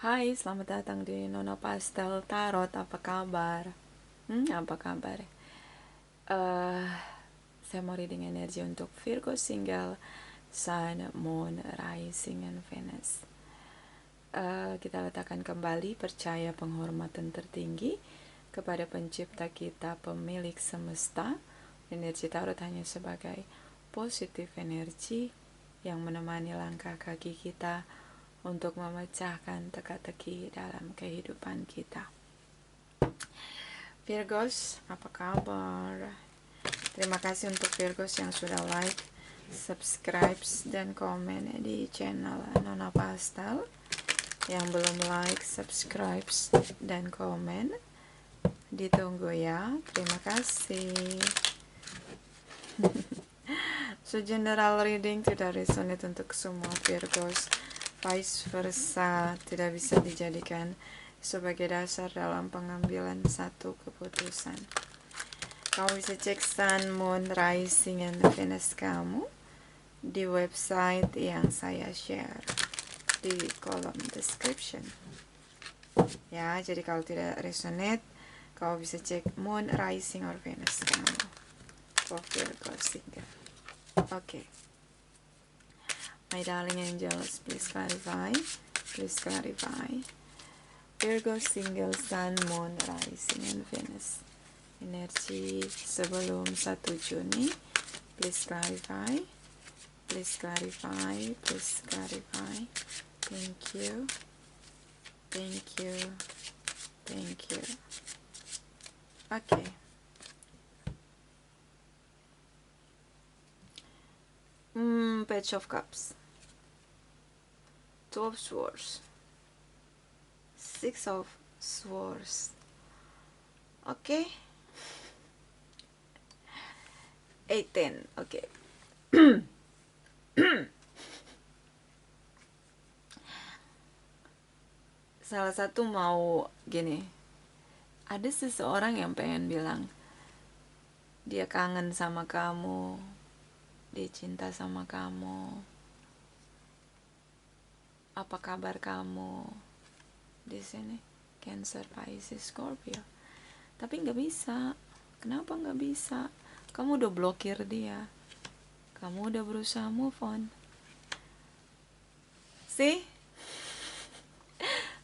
Hai, selamat datang di Nona Pastel Tarot. Apa kabar? Apa kabar? Saya mau reading energi untuk Virgo single, Sun, Moon, Rising, and Venus. Kita letakkan kembali percaya penghormatan tertinggi kepada pencipta kita, pemilik semesta. Energi tarot hanya sebagai positif energi yang menemani langkah kaki kita untuk memecahkan teka-teki dalam kehidupan kita. Virgos, apa kabar? Terima kasih untuk Virgos yang sudah like, subscribe, dan komen di channel Nona Pastel. Yang belum like, subscribe, dan komen, ditunggu ya. Terima kasih. So general reading tidak resonate untuk semua Virgos. Vice versa tidak bisa dijadikan sebagai dasar dalam pengambilan satu keputusan. Kamu bisa cek Sun, Moon, Rising, and Venus kamu di website yang saya share di kolom description. Ya, jadi kalau tidak resonate, kamu bisa cek Moon, Rising, or Venus kamu for Virgo single. Okay. My darling angels, please clarify. Please clarify. Virgo single, Sun, Moon, Rising, and Venus. Energi sebelum 1 Juni. Please clarify. Please clarify. Please clarify. Thank you. Thank you. Thank you. Okay. Page of Cups. Two of Swords. Six of Swords. Okay. 18. Okay. Salah satu mau gini, ada seseorang yang pengen bilang dia kangen sama kamu, dia cinta sama kamu, apa kabar kamu di sini? Cancer, Pisces, Scorpio. Tapi nggak bisa. Kenapa nggak bisa? Kamu udah blokir dia, kamu udah berusaha move on. See?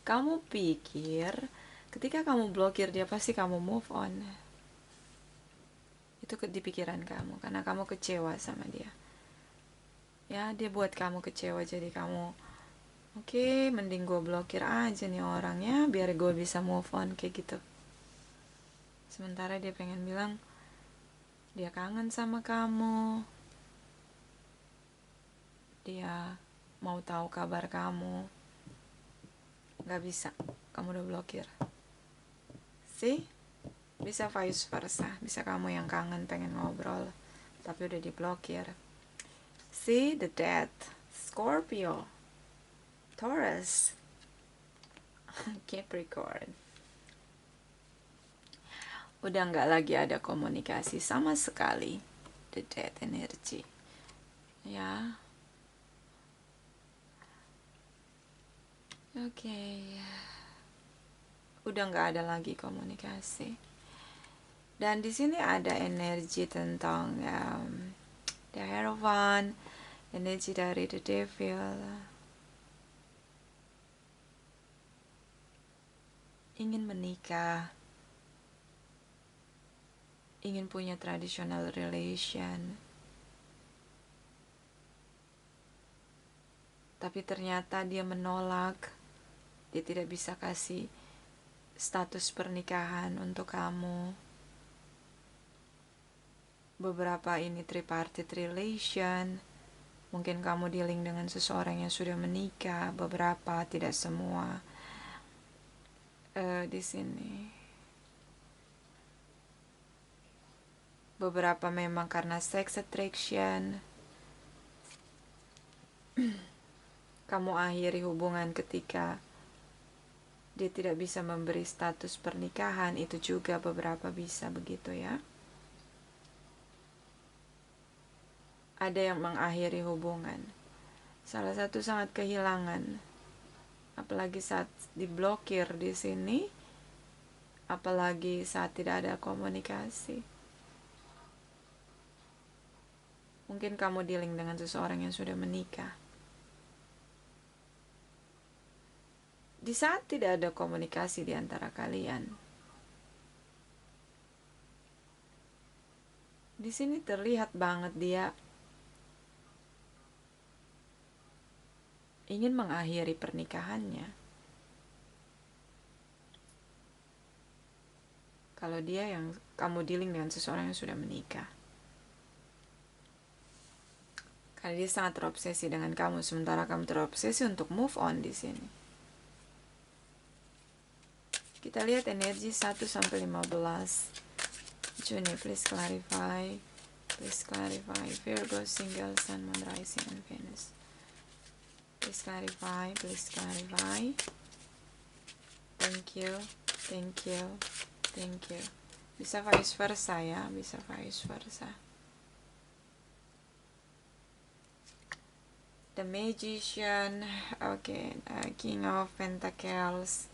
Kamu pikir ketika kamu blokir dia pasti kamu move on. Itu di pikiran kamu karena kamu kecewa sama dia. Ya, dia buat kamu kecewa, jadi kamu oke, mending gue blokir aja nih orangnya biar gue bisa move on kayak gitu. Sementara dia pengen bilang dia kangen sama kamu, dia mau tahu kabar kamu. Gak bisa, kamu udah blokir. See? Bisa vice versa, bisa kamu yang kangen pengen ngobrol tapi udah diblokir. See? The Death, Scorpio, Taurus, Capricorn. Udah gak lagi ada komunikasi sama sekali. The Death energy. Ya. Oke. Udah gak ada lagi komunikasi. Dan di sini ada energi tentang the Hierophant, energi dari the Devil. Ingin menikah, ingin punya traditional relation, tapi ternyata dia menolak. Dia tidak bisa kasih status pernikahan untuk kamu. Beberapa ini tripartite relation. Mungkin kamu dealing dengan seseorang yang sudah menikah, beberapa, tidak semua. Di sini beberapa memang karena sex attraction. Kamu akhiri hubungan ketika dia tidak bisa memberi status pernikahan. Itu juga beberapa bisa begitu ya. Ada yang mengakhiri hubungan, salah satu sangat kehilangan, apalagi saat diblokir di sini, apalagi saat tidak ada komunikasi. Mungkin kamu dealing dengan seseorang yang sudah menikah. Di saat tidak ada komunikasi di antara kalian, di sini terlihat banget dia ingin mengakhiri pernikahannya. Kalau dia yang kamu dealing dengan seseorang yang sudah menikah. Karena dia sangat terobsesi dengan kamu, sementara kamu terobsesi untuk move on di sini. Kita lihat energi 1 sampai 15 Juni. Please clarify. Please clarify. Virgo, single, Sun, Moon, Rising, and Venus. Please clarify. Please clarify. Thank you. Thank you. Thank you. Bisa vice versa ya. Bisa vice versa. The Magician, okay, King of Pentacles,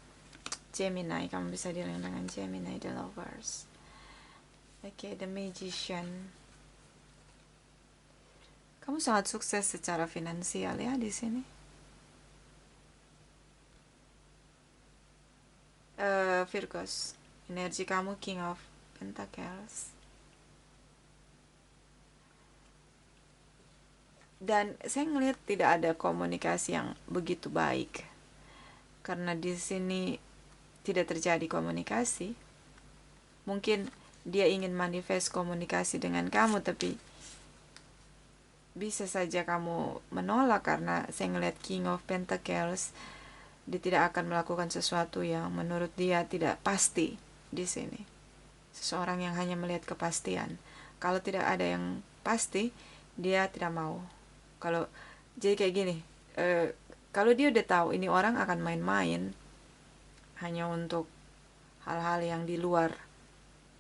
Gemini, kamu bisa dealing dengan Gemini, The Lovers. Okay, The Magician. Kamu sangat sukses secara finansial ya di sini. Virgos, energi kamu King of Pentacles. Dan saya ngelihat tidak ada komunikasi yang begitu baik. Karena di sini tidak terjadi komunikasi. Mungkin dia ingin manifest komunikasi dengan kamu, tapi bisa saja kamu menolak karena saya ngelihat King of Pentacles. Dia tidak akan melakukan sesuatu yang menurut dia tidak pasti di sini. Seseorang yang hanya melihat kepastian. Kalau tidak ada yang pasti, dia tidak mau. Kalau jadi kayak gini, kalau dia udah tahu ini orang akan main-main hanya untuk hal-hal yang di luar,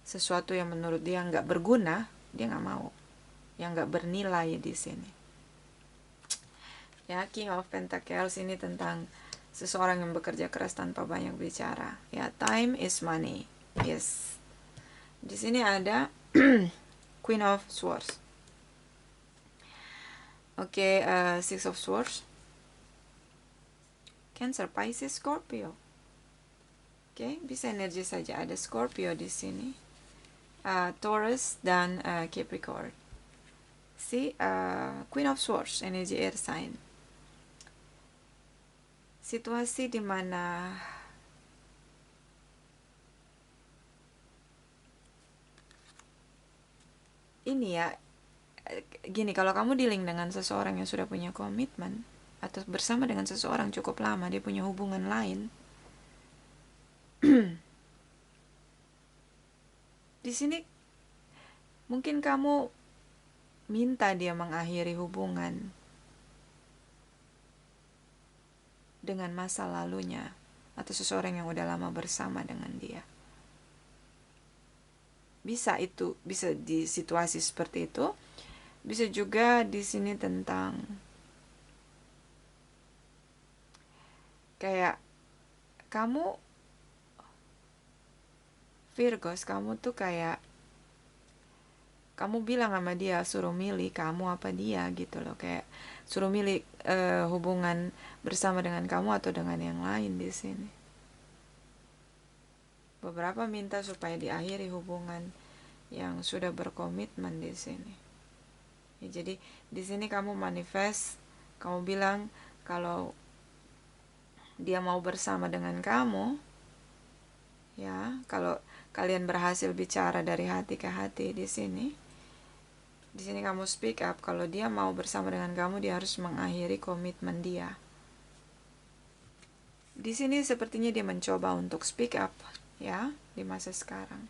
sesuatu yang menurut dia nggak berguna, dia nggak mau, yang nggak bernilai di sini. Ya, King of Pentacles ini tentang seseorang yang bekerja keras tanpa banyak bicara. Ya, time is money. Yes. Di sini ada Queen of Swords. Oke, Six of Swords. Cancer, Pisces, Scorpio. Oke, bisa energi saja. Ada Scorpio di sini. Taurus dan Capricorn. Si Queen of Swords, energi air sign. Situasi di mana ini ya, gini, kalau kamu dealing dengan seseorang yang sudah punya komitmen atau bersama dengan seseorang cukup lama, dia punya hubungan lain. Di sini mungkin kamu minta dia mengakhiri hubungan dengan masa lalunya atau seseorang yang udah lama bersama dengan dia. Bisa itu, bisa di situasi seperti itu. Bisa juga di sini tentang kayak kamu Virgos, kamu tuh kayak kamu bilang sama dia suruh milih kamu apa dia gitu loh, kayak suruh milih hubungan bersama dengan kamu atau dengan yang lain di sini. Beberapa minta supaya diakhiri hubungan yang sudah berkomitmen di sini. Ya, jadi di sini kamu manifest, kamu bilang kalau dia mau bersama dengan kamu, ya, kalau kalian berhasil bicara dari hati ke hati di sini. Di sini kamu speak up kalau dia mau bersama dengan kamu, dia harus mengakhiri komitmen dia. Di sini sepertinya dia mencoba untuk speak up, ya, di masa sekarang.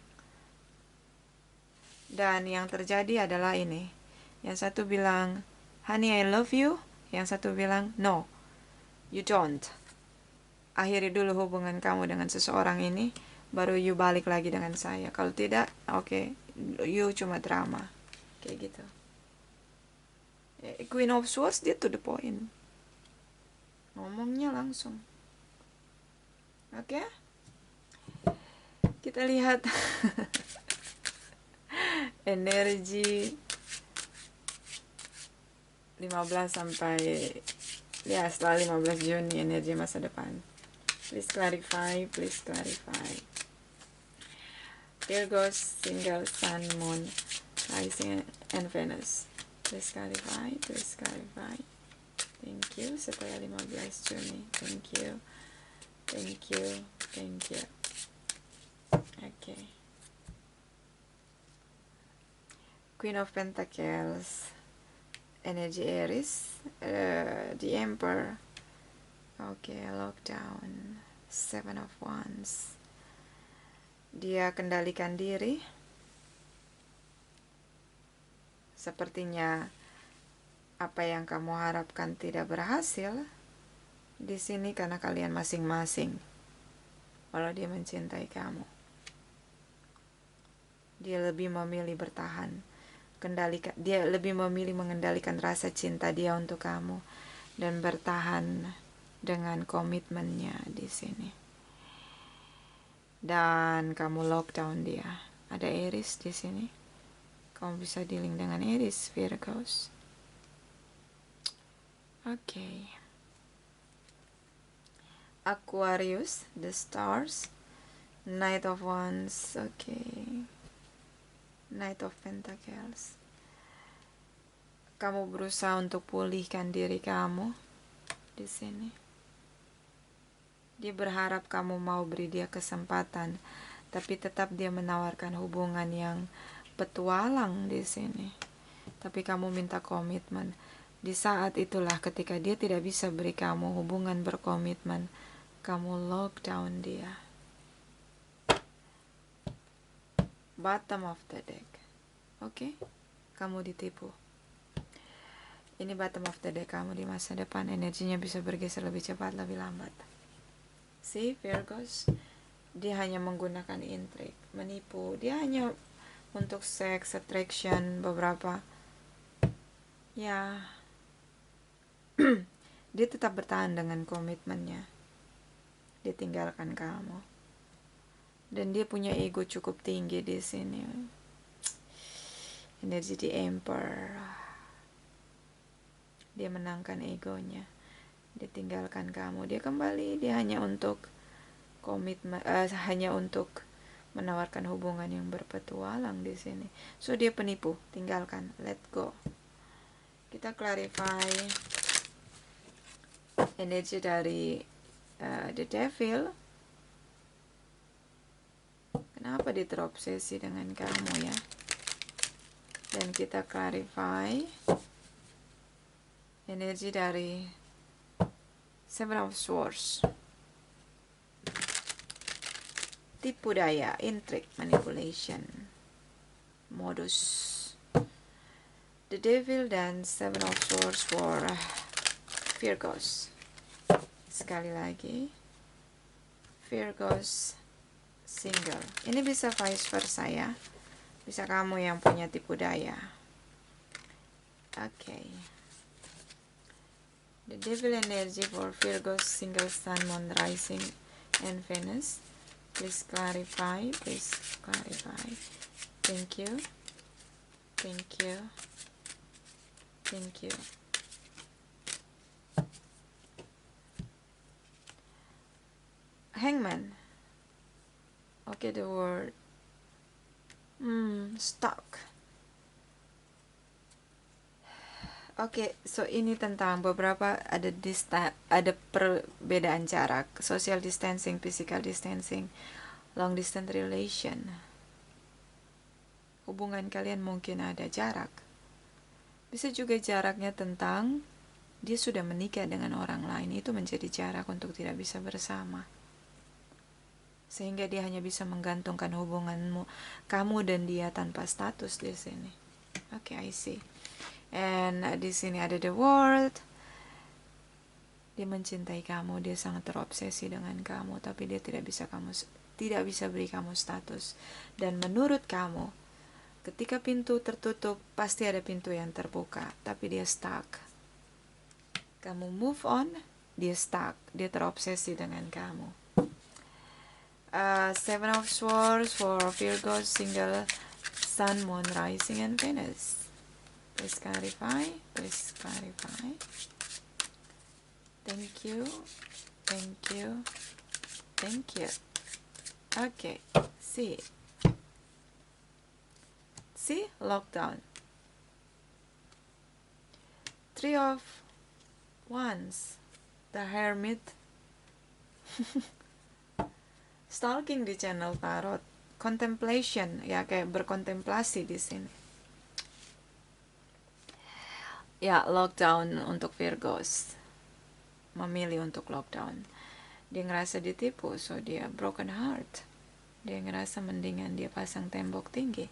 Dan yang terjadi adalah ini. Yang satu bilang, "Honey, I love you." Yang satu bilang, "No, you don't. Akhiri dulu hubungan kamu dengan seseorang ini, baru you balik lagi dengan saya. Kalau tidak, oke, you cuma drama." Kayak gitu. Queen of Swords, dia to the point. Ngomongnya langsung. Oke, kita lihat energi 15 sampai ya setelah 15 Juni energi masa depan. Please clarify, please clarify. Virgo, single, Sun, Moon, Rising, and Venus. Please clarify, please clarify. Thank you. Setelah 15 Juni. Thank you. Thank you. Thank you. Oke. Queen of Pentacles. Energi Aries. The Emperor. Oke, lockdown. Seven of Wands. Dia kendalikan diri. Sepertinya apa yang kamu harapkan tidak berhasil di sini karena kalian masing-masing. Walau dia mencintai kamu, dia lebih memilih bertahan. Dia lebih memilih mengendalikan rasa cinta dia untuk kamu dan bertahan dengan komitmennya di sini. Dan kamu lockdown dia. Ada Aries di sini. Kamu bisa dealing dengan Aries, Virgos. Oke. Aquarius, the stars. Knight of Wands. Oke. Knight of Pentacles. Kamu berusaha untuk pulihkan diri kamu di sini. Dia berharap kamu mau beri dia kesempatan, tapi tetap dia menawarkan hubungan yang petualang di sini. Tapi kamu minta komitmen. Di saat itulah ketika dia tidak bisa beri kamu hubungan berkomitmen, kamu lockdown dia. Bottom of the deck. Oke? Kamu ditipu. Ini bottom of the deck kamu di masa depan. Energinya bisa bergeser lebih cepat, lebih lambat. See, Virgos, dia hanya menggunakan intrik, menipu. Dia hanya untuk sex, attraction, beberapa. Ya, dia tetap bertahan dengan komitmennya. Dia tinggalkan kamu. Dan dia punya ego cukup tinggi di sini. Energi di Emperor. Dia menangkan egonya. Dia tinggalkan kamu, dia kembali, dia hanya untuk komitmen, hanya untuk menawarkan hubungan yang berpetualang di sini. So dia penipu, tinggalkan, let go. Kita clarify energi dari the devil. Kenapa dia terobsesi dengan kamu ya? Dan kita clarify energi dari Seven of Swords. Tipu daya, intrigue, manipulation, modus. The Devil dan Seven of Swords for Virgos. Sekali lagi, Virgos single. Ini bisa vice versa ya. Bisa kamu yang punya tipu daya. Oke. The Devil energy for Virgos single, Sun, Moon, Rising, and Venus. Please clarify, please clarify. Thank you. Thank you. Thank you. Hangman. Okay, the word stuck. Oke, so ini tentang beberapa ada perbedaan jarak, social distancing, physical distancing, long distance relation. Hubungan kalian mungkin ada jarak. Bisa juga jaraknya tentang dia sudah menikah dengan orang lain, itu menjadi jarak untuk tidak bisa bersama. Sehingga dia hanya bisa menggantungkan hubunganmu, kamu dan dia tanpa status di sini. Oke, I see. And di sini ada the world. Dia mencintai kamu, dia sangat terobsesi dengan kamu, tapi dia tidak bisa beri kamu status. Dan menurut kamu, ketika pintu tertutup, pasti ada pintu yang terbuka, tapi dia stuck. Kamu move on, dia stuck, dia terobsesi dengan kamu. Seven of Swords for Virgo, single, Sun, Moon, Rising, and Venus. Please clarify. Please clarify. Thank you. Thank you. Thank you. Okay. See, lockdown. Three of Wands, the Hermit. Stalking di channel tarot. Contemplation, ya, kayak berkontemplasi di sini. Ya, lockdown untuk Virgos. Memilih untuk lockdown. Dia ngerasa ditipu, so dia broken heart. Dia ngerasa mendingan dia pasang tembok tinggi.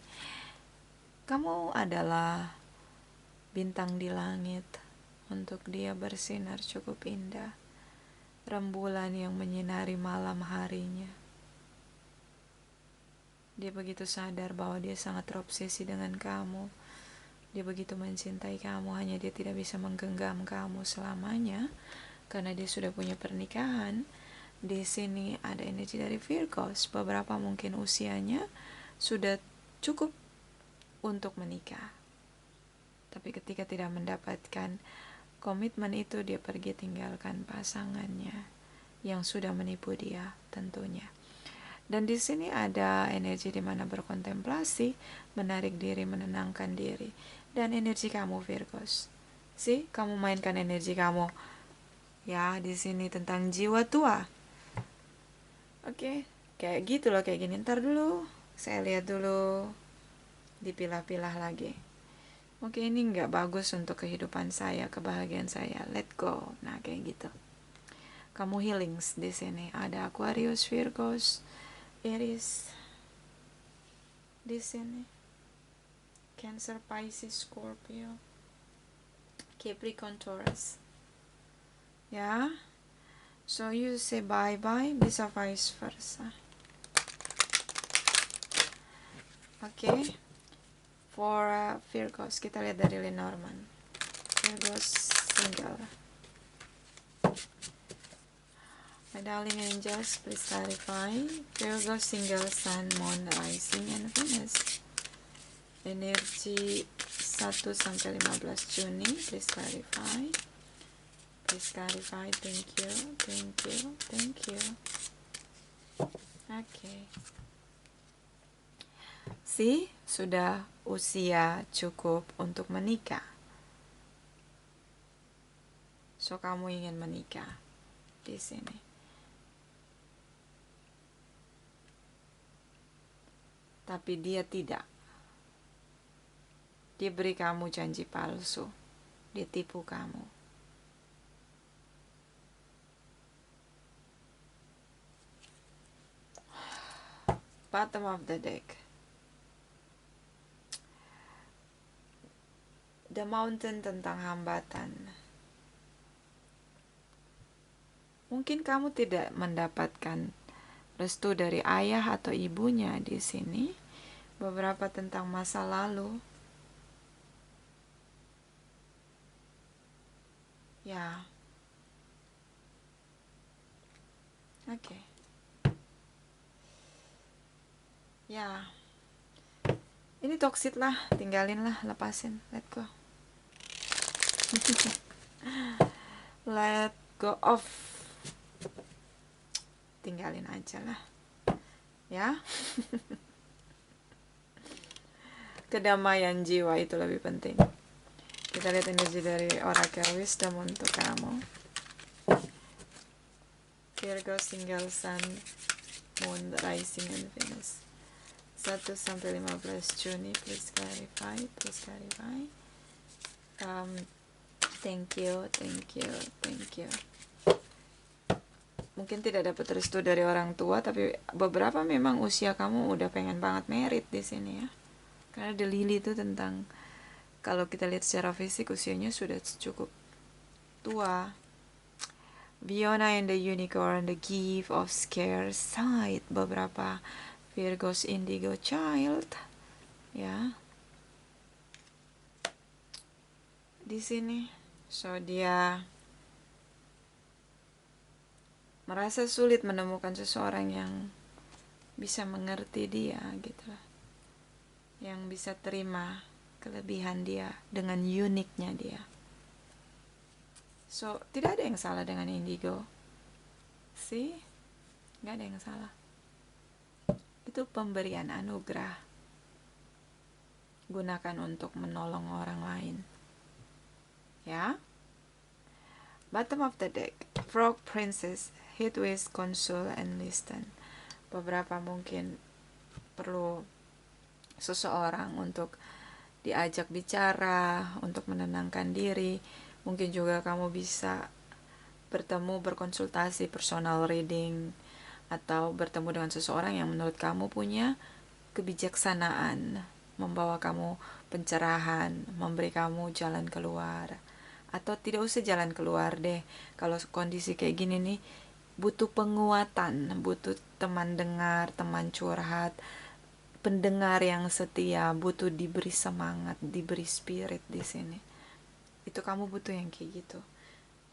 Kamu adalah bintang di langit. Untuk dia bersinar cukup indah. Rembulan yang menyinari malam harinya. Dia begitu sadar bahwa dia sangat terobsesi dengan kamu. Dia begitu mencintai kamu, hanya dia tidak bisa menggenggam kamu selamanya karena dia sudah punya pernikahan. Di sini ada energi dari Virgos. Beberapa mungkin usianya sudah cukup untuk menikah. Tapi ketika tidak mendapatkan komitmen itu, dia pergi tinggalkan pasangannya yang sudah menipu dia tentunya. Dan di sini ada energi di mana berkontemplasi, menarik diri, menenangkan diri. Dan energi kamu Virgos. Kamu mainkan energi kamu. Ya, di sini tentang jiwa tua. Oke, kayak gitu loh, kayak gini. Ntar dulu, saya lihat dulu. Dipilah-pilah lagi. Oke, ini nggak bagus untuk kehidupan saya, kebahagiaan saya. Let go. Nah, kayak gitu. Kamu healings di sini. Ada Aquarius, Virgos, Aries di sini, Cancer, Pisces, Scorpio, Capricorn, Taurus. Ya, so you say bye bye, bisa vice versa. Okay, for Virgos kita lihat dari Lenormand. Virgos single. My darling angels, please clarify. Virgo single, Sun, Moon, Rising, and Venus. Energi 1 sampai 15 Juni, please clarify. Please clarify. Thank you, thank you, thank you. Okay. Sudah usia cukup untuk menikah. So kamu ingin menikah di sini. Tapi dia tidak. Dia beri kamu janji palsu. Dia tipu kamu. Bottom of the deck. The Mountain tentang hambatan. Mungkin kamu tidak mendapatkan restu dari ayah atau ibunya di sini. Beberapa tentang masa lalu. Ya. Oke. Ya. Ini toxic lah, tinggalin lah, lepasin, let go. Let go of. Tinggalin aja lah. Ya. Kedamaian jiwa itu lebih penting. Kita lihat energi dari Oracle Wisdom untuk kamu. Virgo single, Sun, Moon, Rising, and Venus. 1 sampai 15 Juni, please clarify, please clarify. Thank you, thank you, thank you. Mungkin tidak dapat restu dari orang tua, tapi beberapa memang usia kamu udah pengen banget merit di sini ya. Karena The Lily itu tentang, kalau kita lihat secara fisik usianya sudah cukup tua. Fiona and the Unicorn, the gift of scare side. Beberapa Virgos Indigo Child, ya. Di sini, so dia merasa sulit menemukan seseorang yang bisa mengerti dia gitu lah, yang bisa terima kelebihan dia dengan uniknya dia. So tidak ada yang salah dengan indigo sih, nggak ada yang salah. Itu pemberian anugerah, gunakan untuk menolong orang lain ya. Bottom of the deck, Frog Princess, Heatwaves, Console, and Listen. Beberapa mungkin perlu seseorang untuk diajak bicara, untuk menenangkan diri. Mungkin juga kamu bisa bertemu, berkonsultasi, personal reading, atau bertemu dengan seseorang yang menurut kamu punya kebijaksanaan, membawa kamu pencerahan, memberi kamu jalan keluar. Atau tidak usah jalan keluar deh, kalau kondisi kayak gini nih, butuh penguatan, butuh teman dengar, teman curhat, pendengar yang setia, butuh diberi semangat, diberi spirit di sini. Itu kamu butuh yang kayak gitu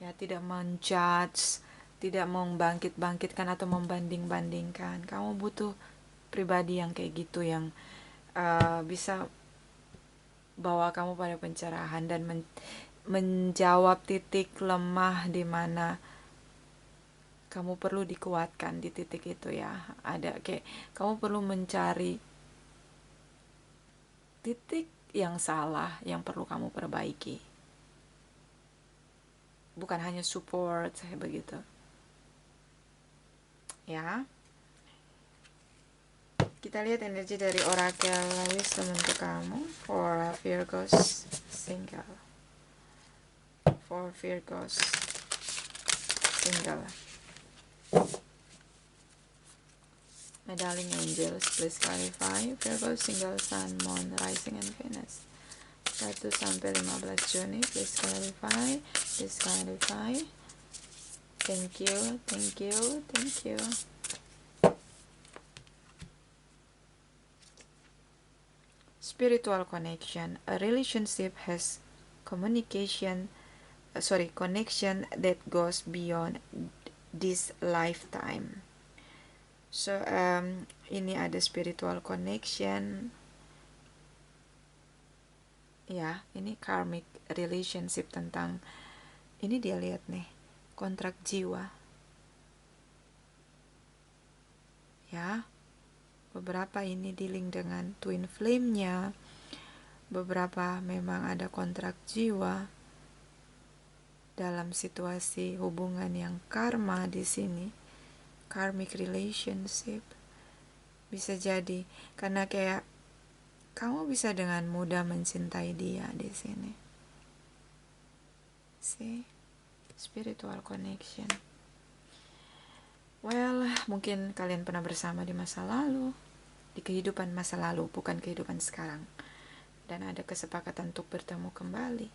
ya, tidak menjudge, tidak membangkit-bangkitkan atau membanding-bandingkan. Kamu butuh pribadi yang kayak gitu, yang bisa bawa kamu pada pencerahan dan menjawab titik lemah di mana kamu perlu dikuatkan di titik itu ya. Ada kayak kamu perlu mencari titik yang salah yang perlu kamu perbaiki. Bukan hanya support kayak begitu. Ya. Kita lihat energi dari Oracle Wisdom untuk kamu for Virgos single. For Virgos single. Medaling Angels, please clarify. Virgo single Sun, Moon, Rising, and Venus. 1 sampai 15 Juni, please clarify. Please clarify. Thank you, thank you, thank you. Spiritual connection. A relationship has connection that goes beyond this lifetime. So ini ada spiritual connection ya, ini karmic relationship, tentang ini dia lihat nih, kontrak jiwa ya. Beberapa ini dealing dengan twin flame-nya, beberapa memang ada kontrak jiwa dalam situasi hubungan yang karma di sini, karmic relationship. Bisa jadi karena kayak kamu bisa dengan mudah mencintai dia di sini. See, spiritual connection. Well, mungkin kalian pernah bersama di masa lalu, di kehidupan masa lalu, bukan kehidupan sekarang, dan ada kesepakatan untuk bertemu kembali.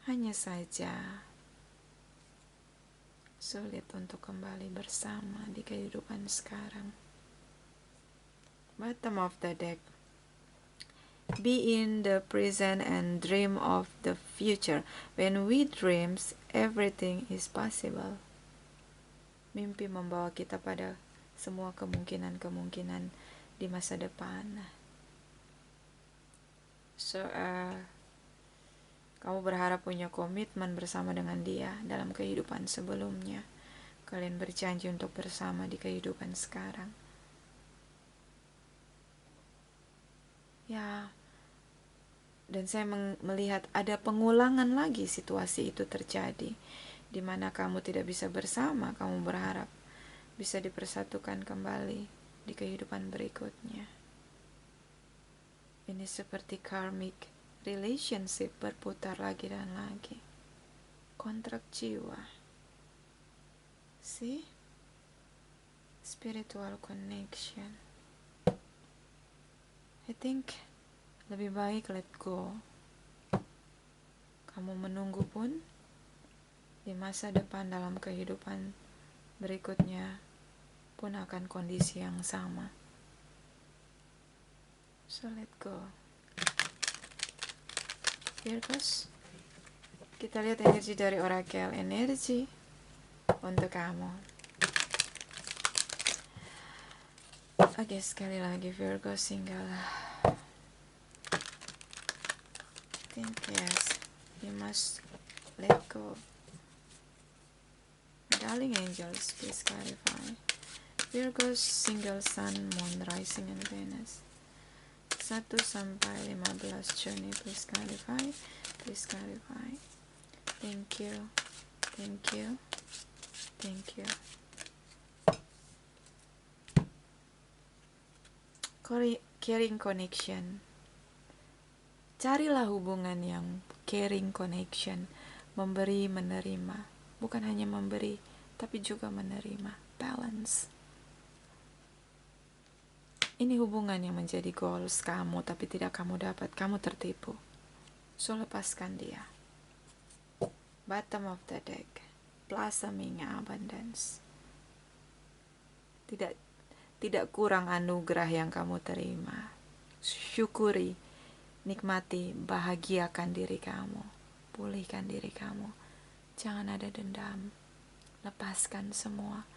Hanya saja sulit untuk kembali bersama di kehidupan sekarang. Bottom of the deck. Be in the present and dream of the future. When we dreams, everything is possible. Mimpi membawa kita pada semua kemungkinan-kemungkinan di masa depan. So, kamu berharap punya komitmen bersama dengan dia dalam kehidupan sebelumnya. Kalian berjanji untuk bersama di kehidupan sekarang. Ya, dan saya melihat ada pengulangan lagi situasi itu terjadi, di mana kamu tidak bisa bersama. Kamu berharap bisa dipersatukan kembali di kehidupan berikutnya. Ini seperti karmic relationship, berputar lagi dan lagi. Kontrak jiwa. See? Spiritual connection. I think lebih baik let go. Kamu menunggu pun di masa depan dalam kehidupan berikutnya pun akan kondisi yang sama. So let go. Virgos, kita lihat energi dari Oracle energi untuk kamu. Oke, sekali lagi Virgo single. Think yes, you must let go. Darling angels, please clarify. Virgo single sun, moon, rising, and Venus. 1 sampai 15 Juni, please clarify. Please clarify. Thank you. Thank you. Thank you. Caring connection. Carilah hubungan yang caring connection, memberi menerima, bukan hanya memberi tapi juga menerima, balance. Ini hubungan yang menjadi goals kamu tapi tidak kamu dapat, kamu tertipu. So lepaskan dia. Bottom of the deck, blossoming abundance. Tidak kurang anugerah yang kamu terima. Syukuri, nikmati, bahagiakan diri kamu, pulihkan diri kamu. Jangan ada dendam. Lepaskan semua,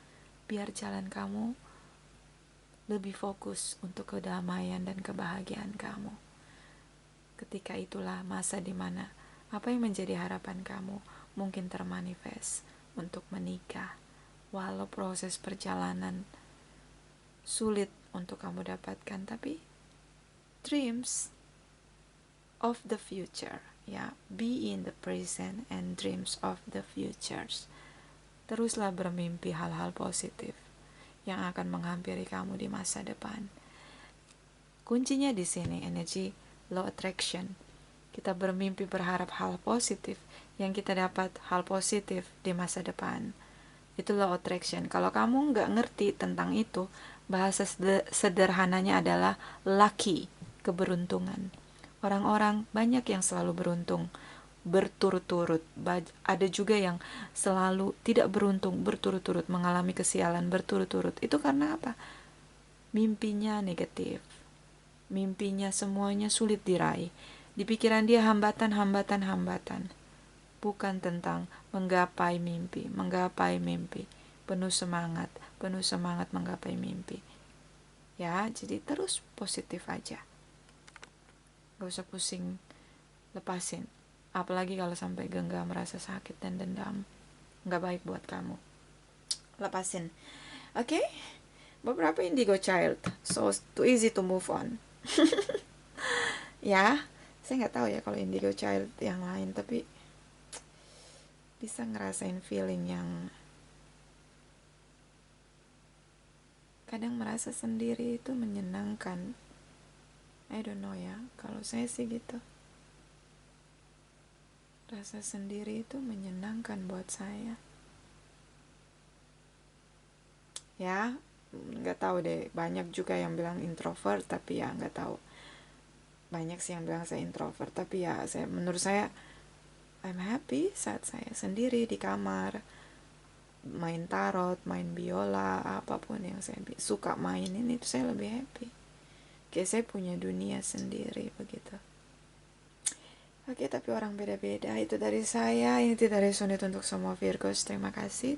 biar jalan kamu lebih fokus untuk kedamaian dan kebahagiaan kamu. Ketika itulah masa dimana apa yang menjadi harapan kamu mungkin termanifest untuk menikah. Walau proses perjalanan sulit untuk kamu dapatkan, tapi dreams of the future, ya, be in the present and dreams of the futures. Teruslah bermimpi hal-hal positif yang akan menghampiri kamu di masa depan. Kuncinya di sini, energi law attraction. Kita bermimpi berharap hal positif, yang kita dapat hal positif di masa depan. Itu law attraction. Kalau kamu nggak ngerti tentang itu, bahasa sederhananya adalah lucky, keberuntungan. Orang-orang banyak yang selalu beruntung berturut-turut. Ada juga yang selalu tidak beruntung berturut-turut, mengalami kesialan berturut-turut. Itu karena apa? Mimpinya negatif. Mimpinya semuanya sulit diraih. Di pikiran dia hambatan. Bukan tentang menggapai mimpi. Penuh semangat menggapai mimpi. Ya, jadi terus positif aja. Gak usah pusing, lepasin. Apalagi kalau sampai genggam, merasa sakit dan dendam. Gak baik buat kamu. Lepasin. Oke? Beberapa indigo child. So, too easy to move on. Ya, saya gak tahu ya kalau indigo child yang lain, tapi bisa ngerasain feeling yang kadang merasa sendiri itu menyenangkan. I don't know ya, kalau saya sih gitu. Rasa sendiri itu menyenangkan buat saya. Ya, nggak tahu deh. Banyak juga yang bilang introvert, tapi ya nggak tahu. Banyak sih yang bilang saya introvert, tapi ya menurut saya I'm happy saat saya sendiri di kamar, main tarot, main biola, apapun yang saya suka mainin itu saya lebih happy. Kayak saya punya dunia sendiri begitu. Oke, tapi orang beda-beda. Itu dari saya. Ini tidak resonate untuk semua Virgos. Terima kasih.